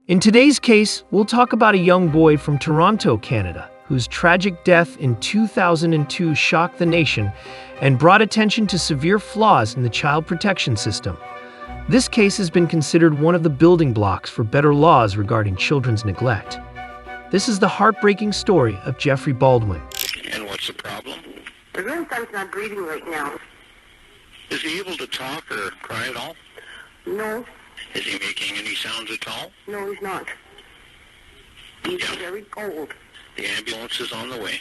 In today's case, we'll talk about a young boy from Toronto, Canada, whose tragic death in 2002 shocked the nation and brought attention to severe flaws in the child protection system. This case has been considered one of the building blocks for better laws regarding children's neglect. This is the heartbreaking story of Jeffrey Baldwin. And what's the problem? My grandson's not breathing right now. Is he able to talk or cry at all? No, Is he making any sounds at all? no, he's not. He's Yeah. very cold. The ambulance is on the way.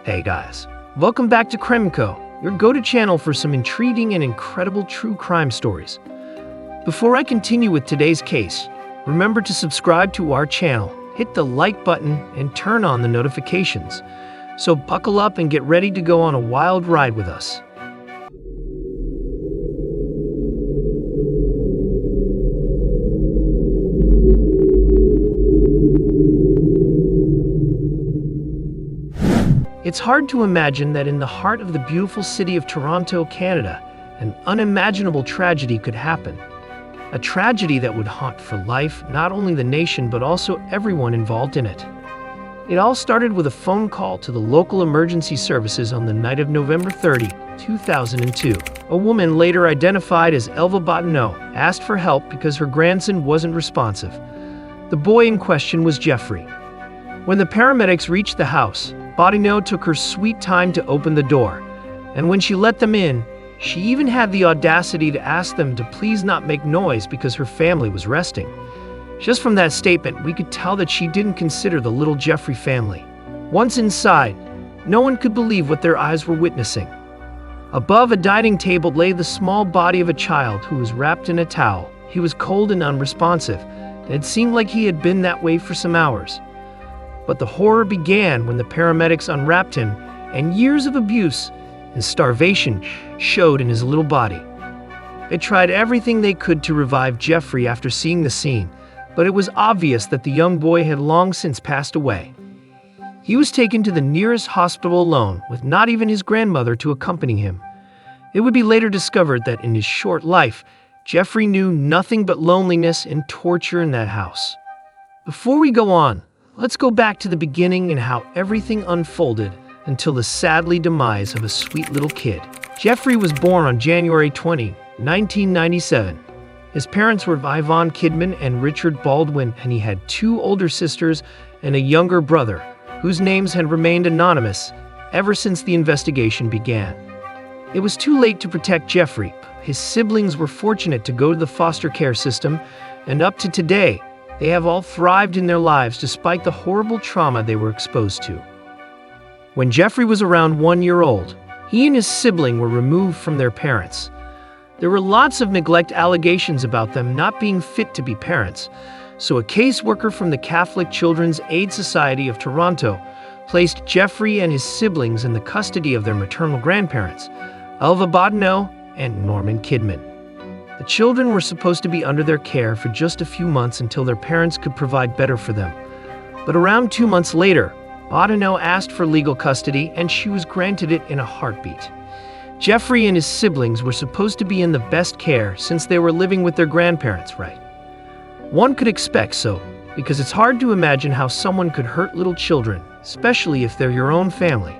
Hey guys, welcome back to Crimeco, your go-to channel for some intriguing and incredible true crime stories. Before I continue with today's case, remember to subscribe to our channel, hit the like button, and turn on the notifications. So buckle up and get ready to go on a wild ride with us. It's hard to imagine that in the heart of the beautiful city of Toronto, Canada, an unimaginable tragedy could happen. A tragedy that would haunt for life not only the nation but also everyone involved in it. It all started with a phone call to the local emergency services on the night of November 30, 2002. A woman, later identified as Elva Bottineau, asked for help because her grandson wasn't responsive. The boy in question was Jeffrey. When the paramedics reached the house, Bottineau took her sweet time to open the door, and when she let them in, she even had the audacity to ask them to please not make noise because her family was resting. Just from that statement, we could tell that she didn't consider the little Jeffrey family. Once inside, no one could believe what their eyes were witnessing. Above a dining table lay the small body of a child who was wrapped in a towel. He was cold and unresponsive, and it seemed like he had been that way for some hours. But the horror began when the paramedics unwrapped him, and years of abuse and starvation showed in his little body. They tried everything they could to revive Jeffrey after seeing the scene, but it was obvious that the young boy had long since passed away. He was taken to the nearest hospital alone, with not even his grandmother to accompany him. It would be later discovered that in his short life, Jeffrey knew nothing but loneliness and torture in that house. Before we go on, let's go back to the beginning and how everything unfolded until the sadly demise of a sweet little kid. Jeffrey was born on January 20, 1997. His parents were Yvonne Kidman and Richard Baldwin, and he had two older sisters and a younger brother, whose names had remained anonymous ever since the investigation began. It was too late to protect Jeffrey. His siblings were fortunate to go to the foster care system, and up to today, they have all thrived in their lives despite the horrible trauma they were exposed to. When Jeffrey was around 1 year old, he and his sibling were removed from their parents. There were lots of neglect allegations about them not being fit to be parents, so a caseworker from the Catholic Children's Aid Society of Toronto placed Jeffrey and his siblings in the custody of their maternal grandparents, Elva Bottineau and Norman Kidman. The children were supposed to be under their care for just a few months until their parents could provide better for them. But around 2 months later, Bottineau asked for legal custody, and she was granted it in a heartbeat. Jeffrey and his siblings were supposed to be in the best care since they were living with their grandparents, right? One could expect so, because it's hard to imagine how someone could hurt little children, especially if they're your own family.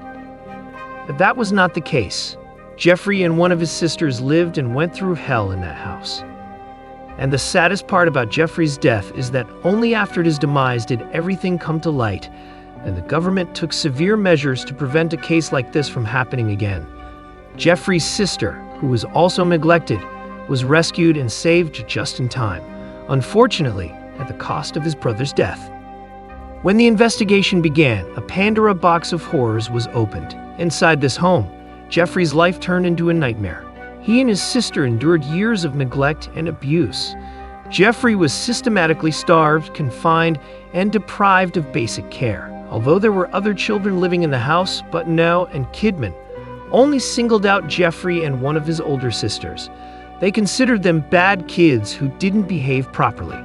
But that was not the case. Jeffrey and one of his sisters lived and went through hell in that house. And the saddest part about Jeffrey's death is that only after his demise did everything come to light, and the government took severe measures to prevent a case like this from happening again. Jeffrey's sister, who was also neglected, was rescued and saved just in time, unfortunately at the cost of his brother's death. When the investigation began, a Pandora box of horrors was opened. Inside this home, Jeffrey's life turned into a nightmare. He and his sister endured years of neglect and abuse. Jeffrey was systematically starved, confined, and deprived of basic care. Although there were other children living in the house, Bottineau and Kidman only singled out Jeffrey and one of his older sisters. They considered them bad kids who didn't behave properly.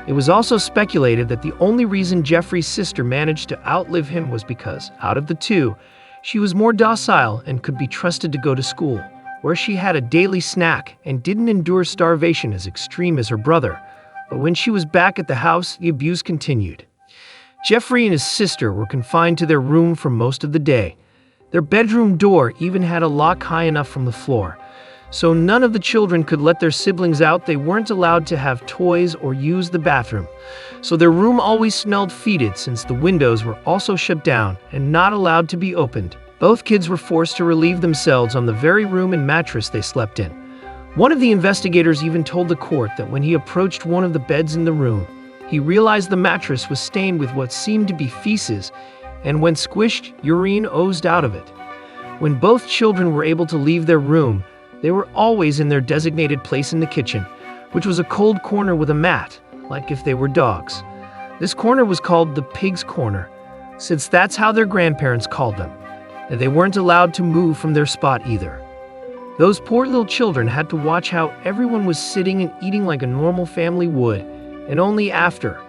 It was also speculated that the only reason Jeffrey's sister managed to outlive him was because, out of the two, she was more docile and could be trusted to go to school, where she had a daily snack and didn't endure starvation as extreme as her brother, But when she was back at the house, the abuse continued. Jeffrey and his sister were confined to their room for most of the day. Their bedroom door even had a lock high enough from the floor, so none of the children could let their siblings out. They weren't allowed to have toys or use the bathroom, so their room always smelled fetid since the windows were also shut down and not allowed to be opened. Both kids were forced to relieve themselves on the very room and mattress they slept in. One of the investigators even told the court that when he approached one of the beds in the room, he realized the mattress was stained with what seemed to be feces, and when squished, urine oozed out of it. When both children were able to leave their room, they were always in their designated place in the kitchen, which was a cold corner with a mat, like if they were dogs. This corner was called the pig's corner, since that's how their grandparents called them, and they weren't allowed to move from their spot either. Those poor little children had to watch how everyone was sitting and eating like a normal family would, and only after,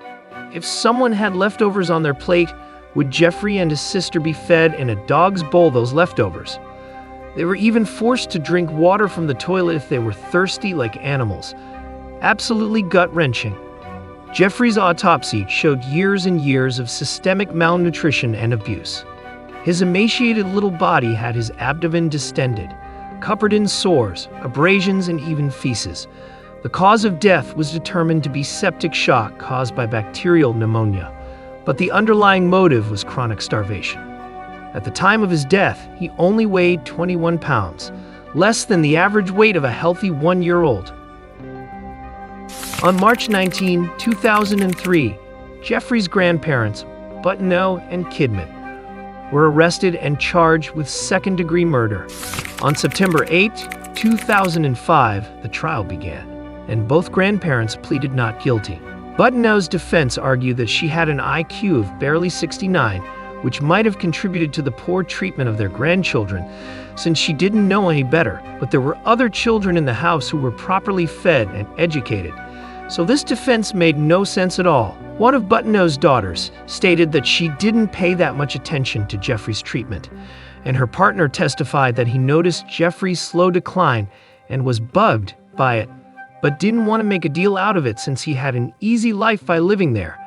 if someone had leftovers on their plate, would Jeffrey and his sister be fed in a dog's bowl those leftovers. They were even forced to drink water from the toilet if they were thirsty like animals. Absolutely gut-wrenching. Jeffrey's autopsy showed years and years of systemic malnutrition and abuse. His emaciated little body had his abdomen distended, covered in sores, abrasions, and even feces. The cause of death was determined to be septic shock caused by bacterial pneumonia, but the underlying motive was chronic starvation. At the time of his death, he only weighed 21 pounds, less than the average weight of a healthy 1-year-old. On March 19, 2003, Jeffrey's grandparents, Buttineau and Kidman, were arrested and charged with second-degree murder. On September 8, 2005, the trial began, and both grandparents pleaded not guilty. Buttineau's defense argued that she had an IQ of barely 69, which might have contributed to the poor treatment of their grandchildren, since she didn't know any better. But there were other children in the house who were properly fed and educated, so this defense made no sense at all. One of Buttineau's daughters stated that she didn't pay that much attention to Jeffrey's treatment, and her partner testified that he noticed Jeffrey's slow decline and was bugged by it, but didn't want to make a deal out of it since he had an easy life by living there,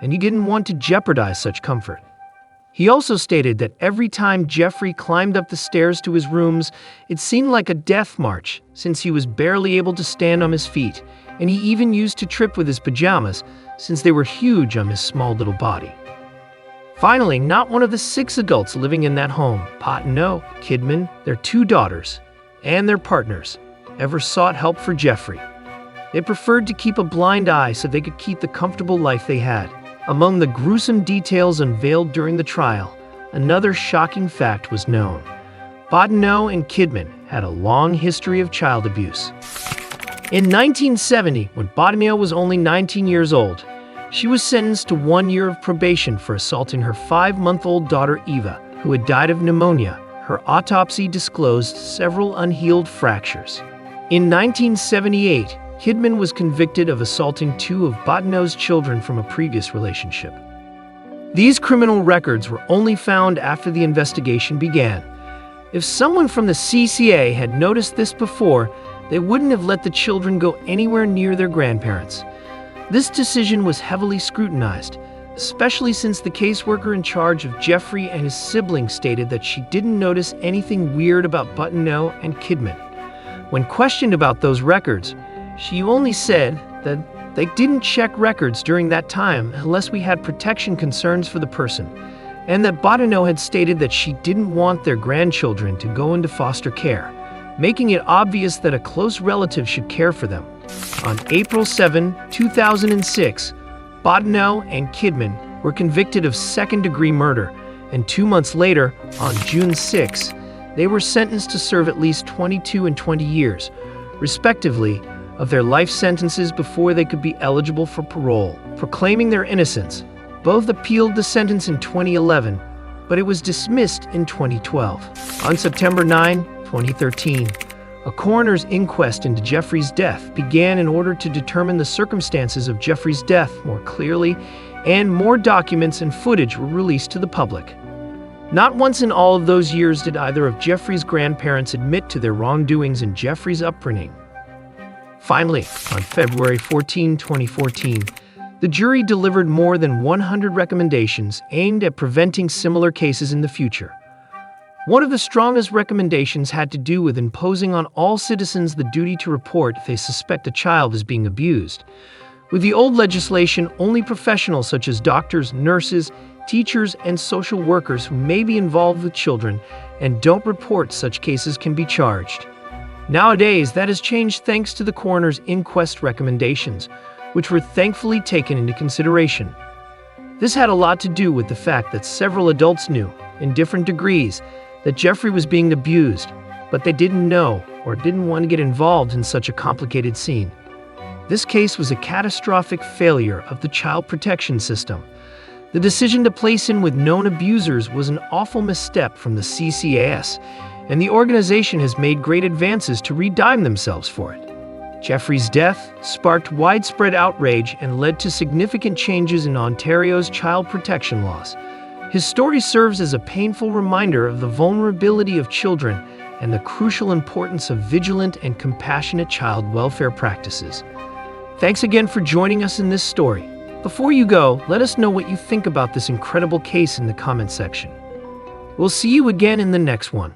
and he didn't want to jeopardize such comfort. He also stated that every time Jeffrey climbed up the stairs to his rooms, it seemed like a death march since he was barely able to stand on his feet, and he even used to trip with his pajamas since they were huge on his small little body. Finally, not one of the 6 adults living in that home, Buttineau, Kidman, their 2 daughters, and their partners, ever sought help for Jeffrey. They preferred to keep a blind eye so they could keep the comfortable life they had. Among the gruesome details unveiled during the trial, another shocking fact was known. Buttineau and Kidman had a long history of child abuse. In 1970, when Buttineau was only 19 years old, she was sentenced to 1 year of probation for assaulting her 5-month-old daughter Eva, who had died of pneumonia. Her autopsy disclosed several unhealed fractures. In 1978, Kidman was convicted of assaulting 2 of Buttineau's children from a previous relationship. These criminal records were only found after the investigation began. If someone from the CCA had noticed this before, they wouldn't have let the children go anywhere near their grandparents. This decision was heavily scrutinized, especially since the caseworker in charge of Jeffrey and his siblings stated that she didn't notice anything weird about Buttineau and Kidman. When questioned about those records, she only said that they didn't check records during that time unless we had protection concerns for the person, and that Buttineau had stated that she didn't want their grandchildren to go into foster care, making it obvious that a close relative should care for them. On April 7, 2006, Buttineau and Kidman were convicted of second-degree murder, and 2 months later, on June 6, they were sentenced to serve at least 22 and 20 years, respectively, of their life sentences before they could be eligible for parole. Proclaiming their innocence, both appealed the sentence in 2011, but it was dismissed in 2012. On September 9, 2013, a coroner's inquest into Jeffrey's death began in order to determine the circumstances of Jeffrey's death more clearly, and more documents and footage were released to the public. Not once in all of those years did either of Jeffrey's grandparents admit to their wrongdoings in Jeffrey's upbringing. Finally, on February 14, 2014, the jury delivered more than 100 recommendations aimed at preventing similar cases in the future. One of the strongest recommendations had to do with imposing on all citizens the duty to report if they suspect a child is being abused. With the old legislation, only professionals such as doctors, nurses, teachers, and social workers who may be involved with children and don't report such cases can be charged. Nowadays, that has changed thanks to the coroner's inquest recommendations, which were thankfully taken into consideration. This had a lot to do with the fact that several adults knew, in different degrees, that Jeffrey was being abused, but they didn't know or didn't want to get involved in such a complicated scene. This case was a catastrophic failure of the child protection system. The decision to place him with known abusers was an awful misstep from the CCAS, and the organization has made great advances to redeem themselves for it. Jeffrey's death sparked widespread outrage and led to significant changes in Ontario's child protection laws. His story serves as a painful reminder of the vulnerability of children and the crucial importance of vigilant and compassionate child welfare practices. Thanks again for joining us in this story. Before you go, let us know what you think about this incredible case in the comment section. We'll see you again in the next one.